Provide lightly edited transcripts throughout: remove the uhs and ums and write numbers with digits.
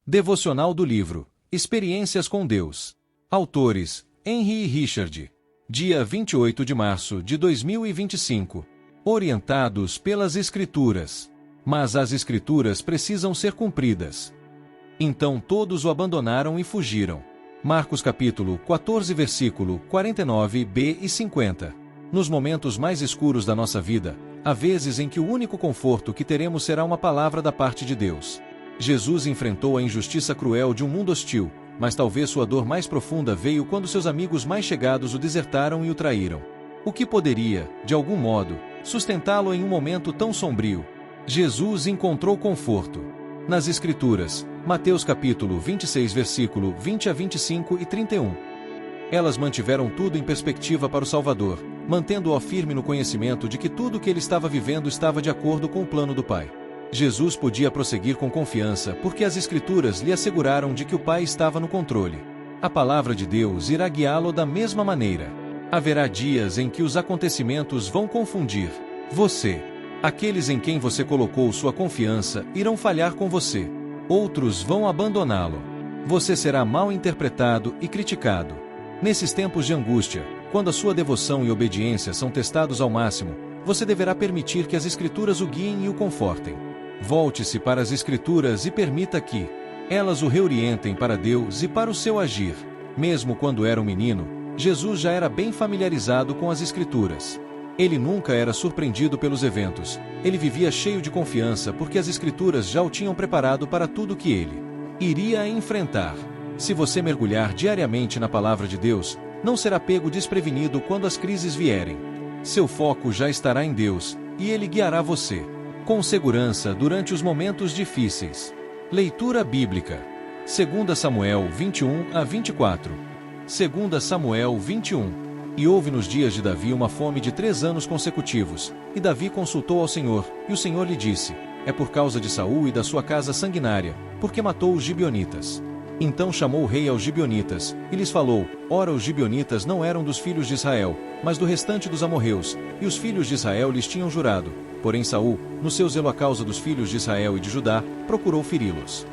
Devocional do livro Experiências com Deus. Autores: Henry e Richard. Dia 28 de março de 2025. Orientados pelas Escrituras. Mas as Escrituras precisam ser cumpridas. Então todos o abandonaram e fugiram. Marcos capítulo 14 versículo 49b e 50. Nos momentos mais escuros da nossa vida, há vezes em que o único conforto que teremos será uma palavra da parte de Deus. Jesus enfrentou a injustiça cruel de um mundo hostil, mas talvez sua dor mais profunda veio quando seus amigos mais chegados o desertaram e o traíram. O que poderia, de algum modo, sustentá-lo em um momento tão sombrio? Jesus encontrou conforto nas Escrituras. Mateus capítulo 26 versículo 20 a 25 e 31. Elas mantiveram tudo em perspectiva para o Salvador, mantendo-o firme no conhecimento de que tudo o que ele estava vivendo estava de acordo com o plano do Pai. Jesus podia prosseguir com confiança porque as Escrituras lhe asseguraram de que o Pai estava no controle. A palavra de Deus irá guiá-lo da mesma maneira. Haverá dias em que os acontecimentos vão confundir você. Aqueles em quem você colocou sua confiança irão falhar com você. Outros vão abandoná-lo. Você será mal interpretado e criticado. Nesses tempos de angústia, quando a sua devoção e obediência são testados ao máximo, você deverá permitir que as Escrituras o guiem e o confortem. Volte-se para as Escrituras e permita que elas o reorientem para Deus e para o seu agir. Mesmo quando era um menino, Jesus já era bem familiarizado com as Escrituras. Ele nunca era surpreendido pelos eventos. Ele vivia cheio de confiança porque as Escrituras já o tinham preparado para tudo o que ele iria enfrentar. Se você mergulhar diariamente na palavra de Deus, não será pego desprevenido quando as crises vierem. Seu foco já estará em Deus, e Ele guiará você com segurança durante os momentos difíceis. Leitura bíblica. 2 Samuel 21 a 24. 2 Samuel 21. E houve nos dias de Davi uma fome de 3 anos consecutivos, e Davi consultou ao Senhor, e o Senhor lhe disse: é por causa de Saul e da sua casa sanguinária, porque matou os gibeonitas. Então chamou o rei aos gibeonitas, e lhes falou: ora, os gibeonitas não eram dos filhos de Israel, mas do restante dos amorreus, e os filhos de Israel lhes tinham jurado. Porém Saul, no seu zelo à causa dos filhos de Israel e de Judá, procurou feri-los.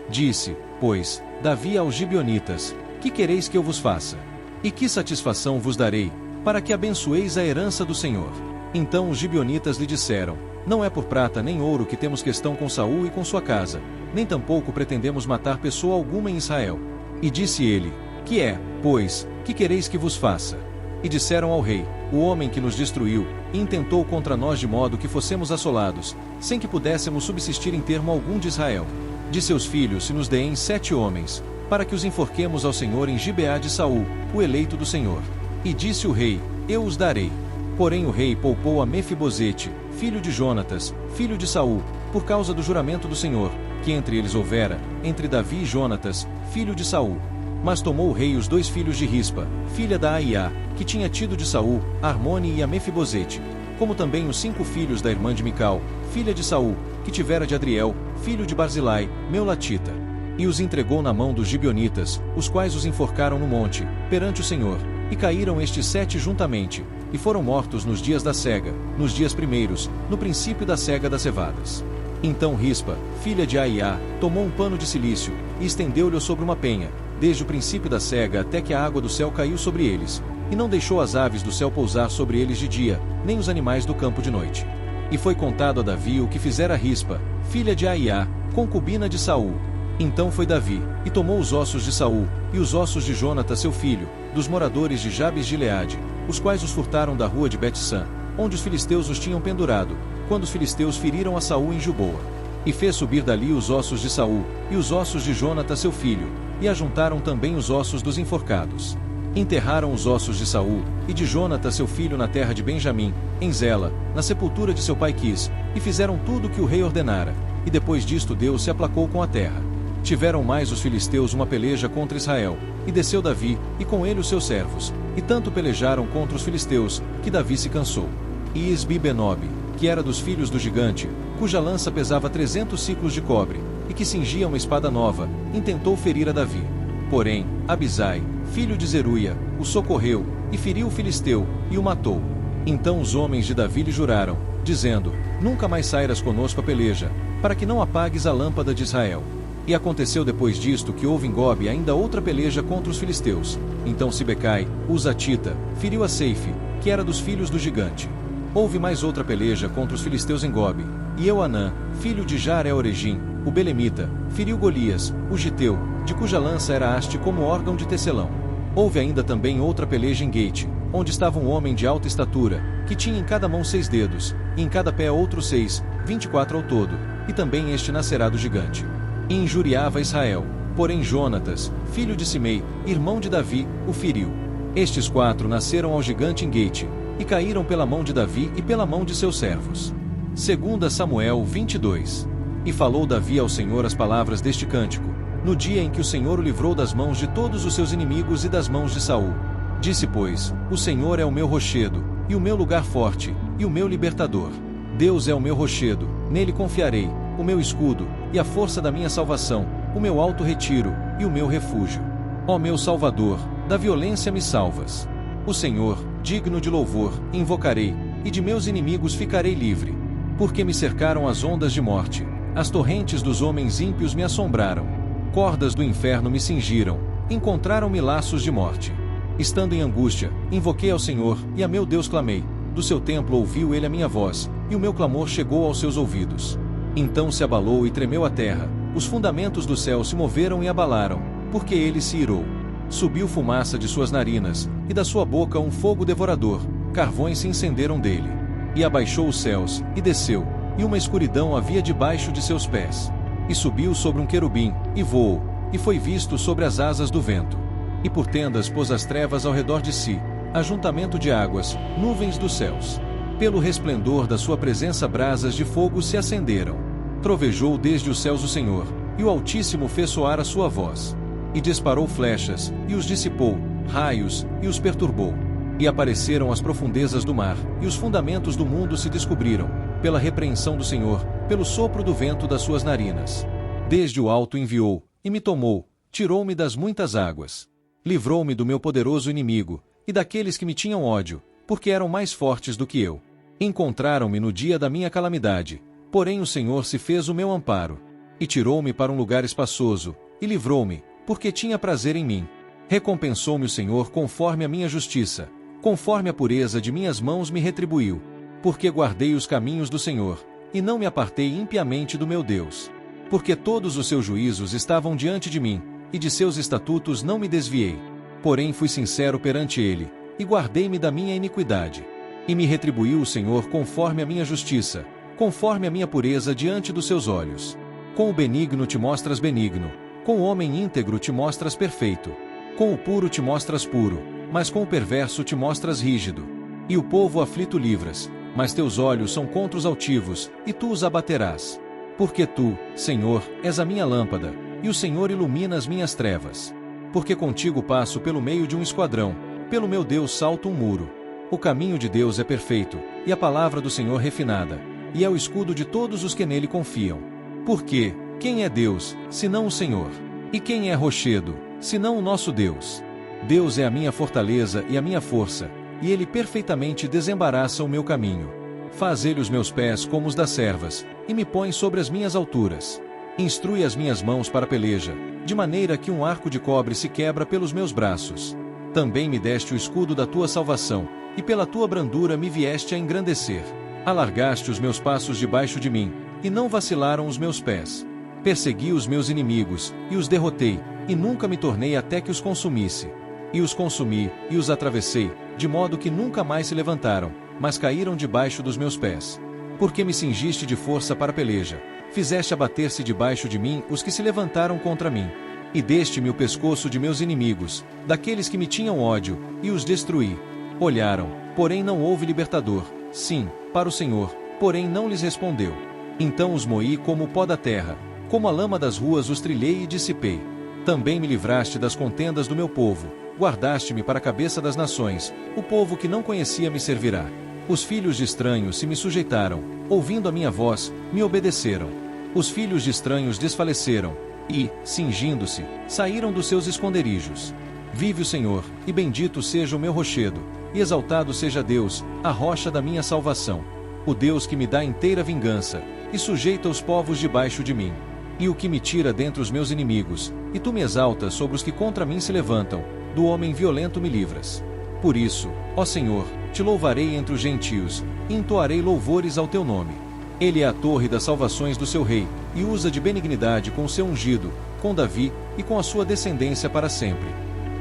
Disse, pois, Davi aos gibeonitas: que quereis que eu vos faça? E que satisfação vos darei, para que abençoeis a herança do Senhor? Então os gibeonitas lhe disseram: não é por prata nem ouro que temos questão com Saul e com sua casa, nem tampouco pretendemos matar pessoa alguma em Israel. E disse ele: que é, pois, que quereis que vos faça? E disseram ao rei: o homem que nos destruiu, e intentou contra nós de modo que fossemos assolados, sem que pudéssemos subsistir em termo algum de Israel. De seus filhos se nos deem 7 homens, para que os enforquemos ao Senhor em Gibeá de Saul, o eleito do Senhor. E disse o rei: eu os darei. Porém o rei poupou a Mefibosete, filho de Jonatas, filho de Saul, por causa do juramento do Senhor, que entre eles houvera, entre Davi e Jonatas, filho de Saul. Mas tomou o rei os 2 filhos de Rispa, filha da Aiá, que tinha tido de Saul, Armone e a Mefibosete, como também os 5 filhos da irmã de Mical, filha de Saul, que tivera de Adriel, filho de Barzilai, Meulatita. E os entregou na mão dos gibeonitas, os quais os enforcaram no monte, perante o Senhor, e caíram estes 7 juntamente, e foram mortos nos dias da cega, nos dias primeiros, no princípio da cega das cevadas. Então Rispa, filha de Aiá, tomou um pano de cilício, e estendeu-lhe sobre uma penha, desde o princípio da cega até que a água do céu caiu sobre eles, e não deixou as aves do céu pousar sobre eles de dia, nem os animais do campo de noite. E foi contado a Davi o que fizera Rispa, filha de Aiá, concubina de Saul. Então foi Davi, e tomou os ossos de Saul, e os ossos de Jonatas seu filho, dos moradores de Jabes de Gileade, os quais os furtaram da rua de Bet-San, onde os filisteus os tinham pendurado, quando os filisteus feriram a Saul em Gilboa. E fez subir dali os ossos de Saul, e os ossos de Jonatas seu filho, e ajuntaram também os ossos dos enforcados. Enterraram os ossos de Saul, e de Jonatas seu filho na terra de Benjamim, em Zela, na sepultura de seu pai Quis, e fizeram tudo o que o rei ordenara, e depois disto Deus se aplacou com a terra. Tiveram mais os filisteus uma peleja contra Israel, e desceu Davi, e com ele os seus servos, e tanto pelejaram contra os filisteus, que Davi se cansou. E Isbi-Benob, que era dos filhos do gigante, cuja lança pesava 300 siclos de cobre, e que cingia uma espada nova, intentou ferir a Davi. Porém, Abisai, filho de Zeruia, o socorreu, e feriu o filisteu, e o matou. Então os homens de Davi lhe juraram, dizendo: nunca mais sairás conosco a peleja, para que não apagues a lâmpada de Israel. E aconteceu depois disto que houve em Gobe ainda outra peleja contra os filisteus. Então Sibecai, o Zatita, feriu a Seife, que era dos filhos do gigante. Houve mais outra peleja contra os filisteus em Gobe, e Euanã, filho de Jaar-e-Oregim, o belemita, feriu Golias, o giteu, de cuja lança era haste como órgão de tecelão. Houve ainda também outra peleja em Gate, onde estava um homem de alta estatura, que tinha em cada mão 6 dedos, e em cada pé outros 6, 24 ao todo, e também este nascerá do gigante. E injuriava Israel, porém Jonatas, filho de Simei, irmão de Davi, o feriu. Estes 4 nasceram ao gigante em Gate, e caíram pela mão de Davi e pela mão de seus servos. 2 Samuel 22. E falou Davi ao Senhor as palavras deste cântico, no dia em que o Senhor o livrou das mãos de todos os seus inimigos e das mãos de Saul. Disse, pois, o Senhor é o meu rochedo, e o meu lugar forte, e o meu libertador. Deus é o meu rochedo, nele confiarei, o meu escudo, e a força da minha salvação, o meu alto retiro, e o meu refúgio. Ó meu Salvador, da violência me salvas. O Senhor, digno de louvor, invocarei, e de meus inimigos ficarei livre. Porque me cercaram as ondas de morte, as torrentes dos homens ímpios me assombraram. Cordas do inferno me cingiram, encontraram-me laços de morte. Estando em angústia, invoquei ao Senhor, e a meu Deus clamei. Do seu templo ouviu ele a minha voz, e o meu clamor chegou aos seus ouvidos. Então se abalou e tremeu a terra, os fundamentos do céu se moveram e abalaram, porque ele se irou. Subiu fumaça de suas narinas, e da sua boca um fogo devorador, carvões se incenderam dele. E abaixou os céus, e desceu, e uma escuridão havia debaixo de seus pés. E subiu sobre um querubim, e voou, e foi visto sobre as asas do vento. E por tendas pôs as trevas ao redor de si, ajuntamento de águas, nuvens dos céus. Pelo resplendor da sua presença brasas de fogo se acenderam. Trovejou desde os céus o Senhor, e o Altíssimo fez soar a sua voz. E disparou flechas, e os dissipou, raios, e os perturbou. E apareceram as profundezas do mar, e os fundamentos do mundo se descobriram, pela repreensão do Senhor, pelo sopro do vento das suas narinas. Desde o alto enviou, e me tomou, tirou-me das muitas águas. Livrou-me do meu poderoso inimigo, e daqueles que me tinham ódio, porque eram mais fortes do que eu. Encontraram-me no dia da minha calamidade, porém o Senhor se fez o meu amparo. E tirou-me para um lugar espaçoso, e livrou-me, porque tinha prazer em mim. Recompensou-me o Senhor conforme a minha justiça, conforme a pureza de minhas mãos me retribuiu. Porque guardei os caminhos do Senhor, e não me apartei impiamente do meu Deus. Porque todos os seus juízos estavam diante de mim, e de seus estatutos não me desviei. Porém fui sincero perante ele, e guardei-me da minha iniquidade. E me retribuiu o Senhor conforme a minha justiça, conforme a minha pureza diante dos seus olhos. Com o benigno te mostras benigno, com o homem íntegro te mostras perfeito. Com o puro te mostras puro, mas com o perverso te mostras rígido. E o povo aflito livras, mas teus olhos são contra os altivos, e tu os abaterás. Porque tu, Senhor, és a minha lâmpada, e o Senhor ilumina as minhas trevas. Porque contigo passo pelo meio de um esquadrão, pelo meu Deus salto um muro. O caminho de Deus é perfeito, e a palavra do Senhor refinada, e é o escudo de todos os que nele confiam. Porque, quem é Deus, senão o Senhor? E quem é rochedo, senão o nosso Deus? Deus é a minha fortaleza e a minha força, e ele perfeitamente desembaraça o meu caminho. Faz ele os meus pés como os das servas, e me põe sobre as minhas alturas. Instrui as minhas mãos para a peleja, de maneira que um arco de cobre se quebra pelos meus braços. Também me deste o escudo da tua salvação, e pela tua brandura me vieste a engrandecer. Alargaste os meus passos debaixo de mim, e não vacilaram os meus pés. Persegui os meus inimigos, e os derrotei, e nunca me tornei até que os consumisse. E os consumi, e os atravessei, de modo que nunca mais se levantaram, mas caíram debaixo dos meus pés. Porque me cingiste de força para a peleja, fizeste abater-se debaixo de mim os que se levantaram contra mim. E deste-me o pescoço de meus inimigos, daqueles que me tinham ódio, e os destruí. Olharam, porém não houve libertador, sim, para o Senhor, porém não lhes respondeu. Então os moí como o pó da terra, como a lama das ruas os trilhei e dissipei. Também me livraste das contendas do meu povo, guardaste-me para a cabeça das nações, o povo que não conhecia me servirá. Os filhos de estranhos se me sujeitaram, ouvindo a minha voz, me obedeceram. Os filhos de estranhos desfaleceram, e, cingindo-se, saíram dos seus esconderijos. Vive o Senhor, e bendito seja o meu rochedo, e exaltado seja Deus, a rocha da minha salvação. O Deus que me dá inteira vingança, e sujeita os povos debaixo de mim. E o que me tira dentre os meus inimigos, e tu me exaltas sobre os que contra mim se levantam, do homem violento me livras. Por isso, ó Senhor, te louvarei entre os gentios, e entoarei louvores ao teu nome. Ele é a torre das salvações do seu rei, e usa de benignidade com o seu ungido, com Davi, e com a sua descendência para sempre.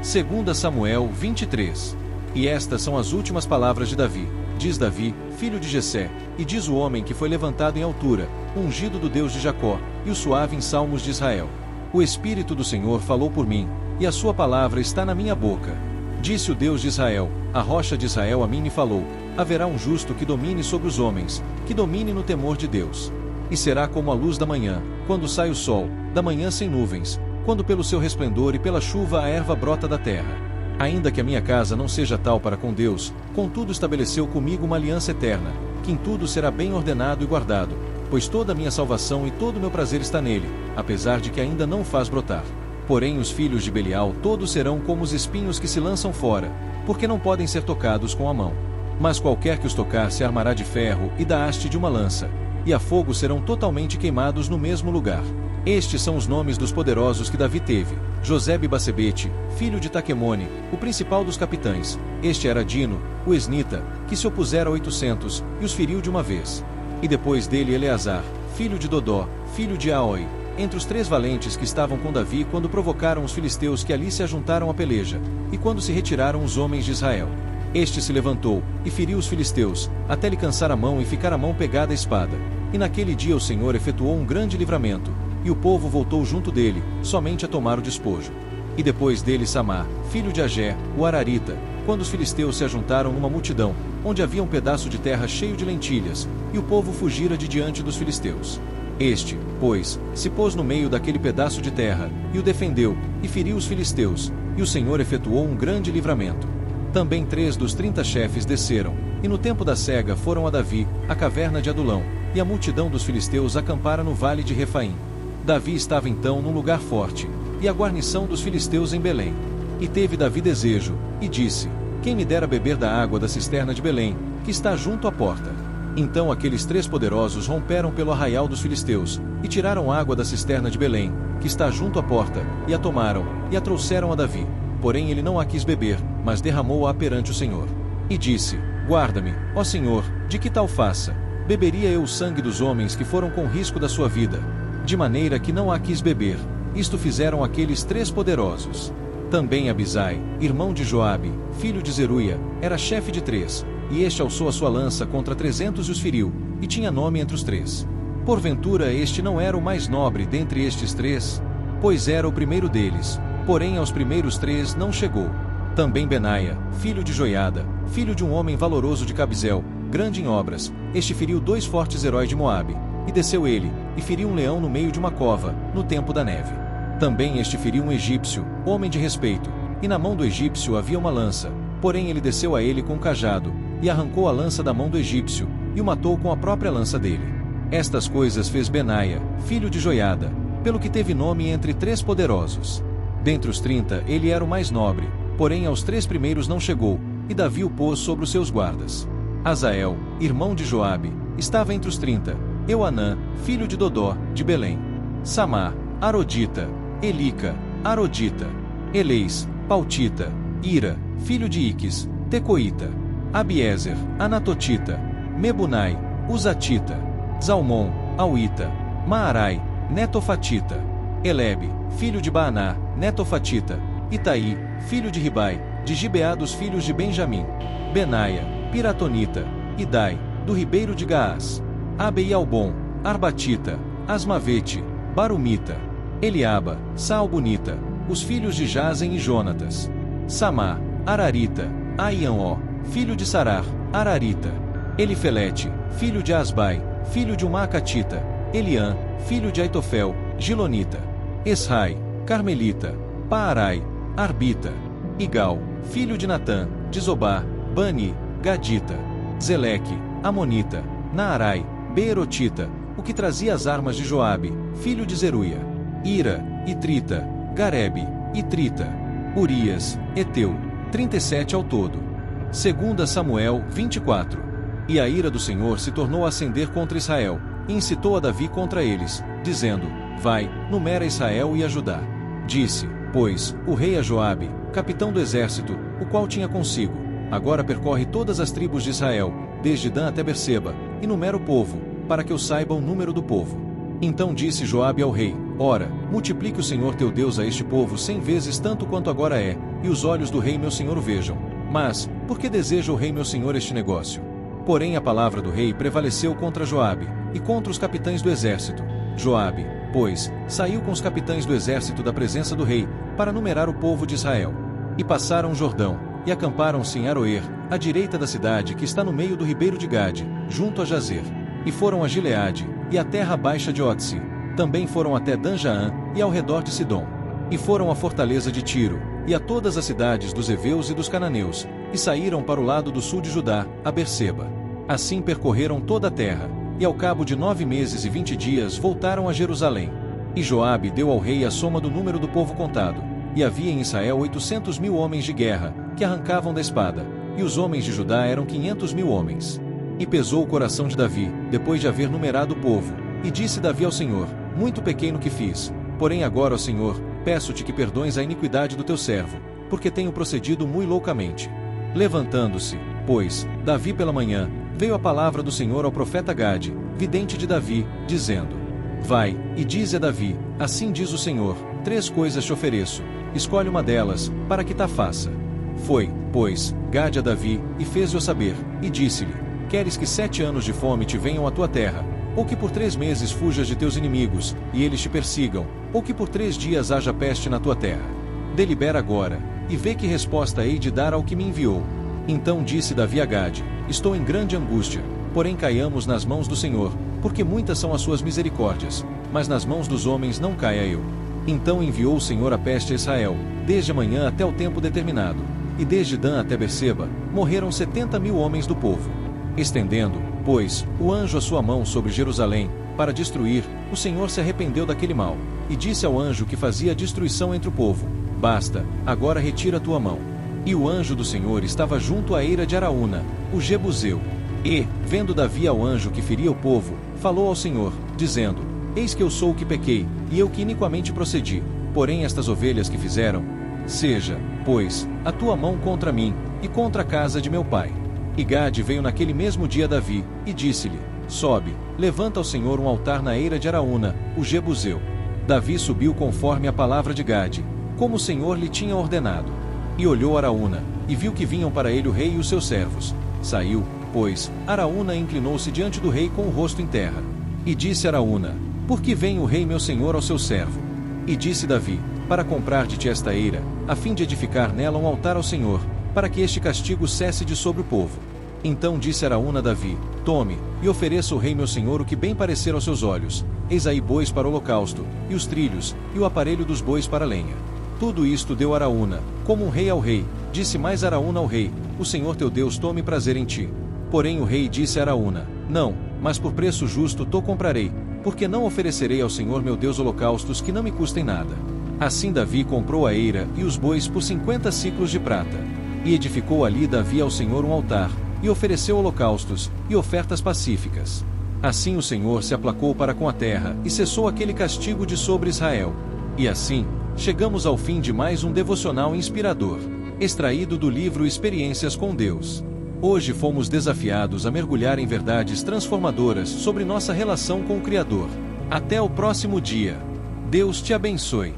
2 Samuel 23. E estas são as últimas palavras de Davi. Diz Davi, filho de Jessé, e diz o homem que foi levantado em altura, ungido do Deus de Jacó, e o suave em salmos de Israel. O Espírito do Senhor falou por mim, e a sua palavra está na minha boca. Disse o Deus de Israel, a rocha de Israel a mim me falou, haverá um justo que domine sobre os homens, que domine no temor de Deus. E será como a luz da manhã, quando sai o sol, da manhã sem nuvens, quando pelo seu resplendor e pela chuva a erva brota da terra. Ainda que a minha casa não seja tal para com Deus, contudo estabeleceu comigo uma aliança eterna, que em tudo será bem ordenado e guardado, pois toda a minha salvação e todo o meu prazer está nele, apesar de que ainda não faz brotar. Porém os filhos de Belial todos serão como os espinhos que se lançam fora, porque não podem ser tocados com a mão. Mas qualquer que os tocar se armará de ferro e da haste de uma lança, e a fogo serão totalmente queimados no mesmo lugar. Estes são os nomes dos poderosos que Davi teve: Josebe-Basebete, filho de Taquemone, o principal dos capitães. Este era Dino, o esnita, que se opusera a 800, e os feriu de uma vez. E depois dele Eleazar, filho de Dodó, filho de Aoi, entre os 3 valentes que estavam com Davi quando provocaram os filisteus que ali se ajuntaram à peleja, e quando se retiraram os homens de Israel. Este se levantou, e feriu os filisteus, até lhe cansar a mão e ficar a mão pegada à espada. E naquele dia o Senhor efetuou um grande livramento, e o povo voltou junto dele, somente a tomar o despojo. E depois dele Samá, filho de Agé, o Ararita, quando os filisteus se ajuntaram numa multidão, onde havia um pedaço de terra cheio de lentilhas, e o povo fugira de diante dos filisteus. Este, pois, se pôs no meio daquele pedaço de terra, e o defendeu, e feriu os filisteus, e o Senhor efetuou um grande livramento. Também 3 dos 30 chefes desceram, e no tempo da cega foram a Davi, à caverna de Adulão, e a multidão dos filisteus acampara no vale de Refaim. Davi estava então num lugar forte, e a guarnição dos filisteus em Belém. E teve Davi desejo, e disse: quem me dera beber da água da cisterna de Belém, que está junto à porta? Então aqueles 3 poderosos romperam pelo arraial dos filisteus, e tiraram água da cisterna de Belém, que está junto à porta, e a tomaram, e a trouxeram a Davi. Porém ele não a quis beber, mas derramou-a perante o Senhor. E disse: guarda-me, ó Senhor, de que tal faça? Beberia eu o sangue dos homens que foram com risco da sua vida? De maneira que não a quis beber. Isto fizeram aqueles 3 poderosos. Também Abisai, irmão de Joabe, filho de Zeruia, era chefe de 3, e este alçou a sua lança contra 300 e os feriu, e tinha nome entre os 3. Porventura este não era o mais nobre dentre estes 3? Pois era o primeiro deles, porém aos primeiros 3 não chegou. Também Benaia, filho de Joiada, filho de um homem valoroso de Cabzel, grande em obras, este feriu 2 fortes heróis de Moabe. E desceu ele, e feriu um leão no meio de uma cova, no tempo da neve. Também este feriu um egípcio, homem de respeito, e na mão do egípcio havia uma lança, porém ele desceu a ele com um cajado, e arrancou a lança da mão do egípcio, e o matou com a própria lança dele. Estas coisas fez Benaia, filho de Joiada, pelo que teve nome entre 3 poderosos. Dentre os 30 ele era o mais nobre, porém aos 3 primeiros não chegou, e Davi o pôs sobre os seus guardas. Azael, irmão de Joabe, estava entre os 30, Euanã, filho de Dodó, de Belém. Samá, Arodita, Elica, Arodita. Eleis, Pautita. Ira, filho de Iques, Tecoíta. Abiezer, Anatotita. Mebunai, Uzatita. Zalmon, Auita. Maarai, Netofatita. Elebe, filho de Baaná, Netofatita. Itaí, filho de Ribai, de Gibeá dos filhos de Benjamim. Benaia, Piratonita. Idai, do ribeiro de Gaás. Abeialbom, Arbatita, Asmavete, Barumita, Eliaba, Saalbonita, os filhos de Jazen e Jonatas. Samá, Ararita, Aianó, filho de Sarar, Ararita. Elifelete, filho de Asbai, filho de Maacatita. Eliã, filho de Aitofel, Gilonita. Esrai, Carmelita. Paarai, Arbita. Igal, filho de Natã, de Zobá. Bani, Gadita. Zeleque, Amonita. Naarai, Beerotita, o que trazia as armas de Joabe, filho de Zeruia. Ira, Itrita, Garebe, Itrita. Urias, Eteu, 37 ao todo. 2 Samuel 24. E a ira do Senhor se tornou a acender contra Israel, e incitou a Davi contra eles, dizendo: vai, numera Israel e a Judá. Disse, pois, o rei a Joabe, capitão do exército, o qual tinha consigo: agora percorre todas as tribos de Israel, desde Dan até Berseba, e numera o povo, para que eu saiba o número do povo. Então disse Joabe ao rei: ora, multiplique o Senhor teu Deus a este povo 100 vezes tanto quanto agora é, e os olhos do rei meu senhor o vejam. Mas, por que deseja o rei meu senhor este negócio? Porém a palavra do rei prevaleceu contra Joabe, e contra os capitães do exército. Joabe, pois, saiu com os capitães do exército da presença do rei, para numerar o povo de Israel. E passaram o Jordão, e acamparam-se em Aroer, à direita da cidade que está no meio do ribeiro de Gade, junto a Jazer. E foram a Gileade, e a terra baixa de Otsi. Também foram até Dan-Jaã, e ao redor de Sidom. E foram à fortaleza de Tiro, e a todas as cidades dos heveus e dos cananeus, e saíram para o lado do sul de Judá, a Berseba. Assim percorreram toda a terra, e ao cabo de 9 meses e 20 dias voltaram a Jerusalém. E Joabe deu ao rei a soma do número do povo contado, e havia em Israel 800.000 homens de guerra, que arrancavam da espada, e os homens de Judá eram 500.000 homens. E pesou o coração de Davi, depois de haver numerado o povo, e disse Davi ao Senhor: muito pequeno que fiz, porém agora, ó Senhor, peço-te que perdoes a iniquidade do teu servo, porque tenho procedido muito loucamente. Levantando-se, pois, Davi pela manhã, veio a palavra do Senhor ao profeta Gade, vidente de Davi, dizendo: vai, e dize a Davi: assim diz o Senhor, 3 coisas te ofereço, escolhe uma delas, para que ta faça. Foi, pois, Gade a Davi, e fez-lhe saber, e disse-lhe: queres que 7 anos de fome te venham à tua terra, ou que por 3 meses fujas de teus inimigos, e eles te persigam, ou que por 3 dias haja peste na tua terra? Delibera agora, e vê que resposta hei de dar ao que me enviou. Então disse Davi a Gade: estou em grande angústia, porém caiamos nas mãos do Senhor, porque muitas são as suas misericórdias, mas nas mãos dos homens não caia eu. Então enviou o Senhor a peste a Israel, desde a manhã até o tempo determinado, e desde Dan até Berseba, morreram 70.000 homens do povo. Estendendo, pois, o anjo a sua mão sobre Jerusalém, para destruir, o Senhor se arrependeu daquele mal, e disse ao anjo que fazia a destruição entre o povo: basta, agora retira a tua mão. E o anjo do Senhor estava junto à eira de Araúna, o Jebuseu. E, vendo Davi ao anjo que feria o povo, falou ao Senhor, dizendo: eis que eu sou o que pequei, e eu que iniquamente procedi, porém estas ovelhas que fizeram, seja, pois, a tua mão contra mim, e contra a casa de meu pai. E Gade veio naquele mesmo dia a Davi, e disse-lhe: sobe, levanta ao Senhor um altar na eira de Araúna, o Jebuseu. Davi subiu conforme a palavra de Gade, como o Senhor lhe tinha ordenado. E olhou Araúna, e viu que vinham para ele o rei e os seus servos. Saiu, pois, Araúna e inclinou-se diante do rei com o rosto em terra. E disse Araúna: por que vem o rei meu senhor ao seu servo? E disse Davi: para comprar de ti esta eira, a fim de edificar nela um altar ao Senhor, para que este castigo cesse de sobre o povo. Então disse Araúna a Davi: tome, e ofereça ao rei meu senhor o que bem parecer aos seus olhos, eis aí bois para o holocausto, e os trilhos, e o aparelho dos bois para a lenha. Tudo isto deu Araúna, como um rei ao rei. Disse mais Araúna ao rei: o Senhor teu Deus tome prazer em ti. Porém o rei disse a Araúna: não, mas por preço justo to comprarei, porque não oferecerei ao Senhor meu Deus holocaustos que não me custem nada. Assim Davi comprou a eira e os bois por 50 siclos de prata. E edificou ali Davi ao Senhor um altar, e ofereceu holocaustos, e ofertas pacíficas. Assim o Senhor se aplacou para com a terra, e cessou aquele castigo de sobre Israel. E assim, chegamos ao fim de mais um devocional inspirador, extraído do livro Experiências com Deus. Hoje fomos desafiados a mergulhar em verdades transformadoras sobre nossa relação com o Criador. Até o próximo dia. Deus te abençoe.